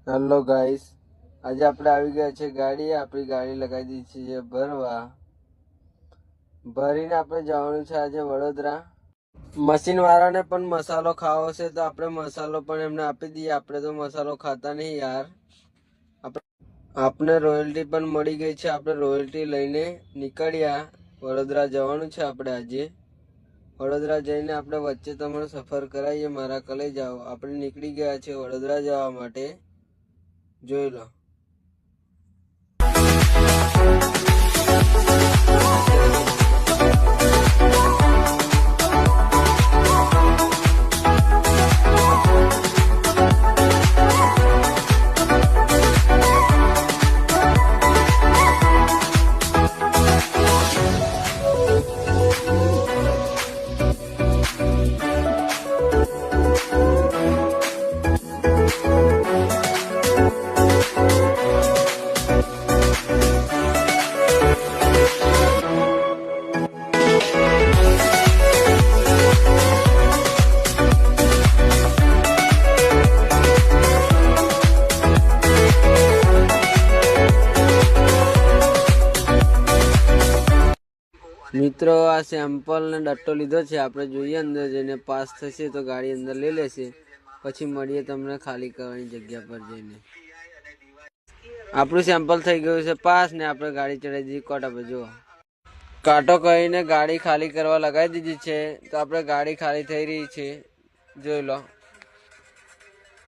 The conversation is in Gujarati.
હેલો ગાઈસ, આજે આપણે આવી ગયા છે ગાડી. આપણી ગાડી લગાવી દીધી છે ભરવા. ભરીને આપણે જવાનું છે આજે વડોદરા. મશીન વાળાને પણ મસાલો ખાવો છે તો આપણે મસાલો પણ એમને આપી દઈએ. આપણે તો મસાલો ખાતા નહીં યાર. આપણે રોયલ્ટી પણ મળી ગઈ છે. આપણે રોયલ્ટી લઈને નીકળ્યા. વડોદરા જવાનું છે આપણે આજે. વડોદરા જઈને આપણે વચ્ચે તમારો સફર કરાવીએ. મારા કલે જાઓ. આપણે નીકળી ગયા છે વડોદરા જવા માટે. જોઈ લો. મિત્રો, આ સેમ્પલ ને ડટ્ટો લીધો છે. આપણે જોઈએ અંદર જઈને પાસ થશે તો ગાડી અંદર લઈ લેશે. પછી મળીએ તમને ખાલી કરવાની જગ્યા પર જઈને. આપણું સેમ્પલ થઈ ગયું છે પાસ ને આપણે ગાડી ચડાવી દીધી કોટા પર. જુઓ, કાંટો કહીને ગાડી ખાલી કરવા લગાવી દીધી છે. તો આપણે ગાડી ખાલી થઈ રહી છે, જોઈ લો.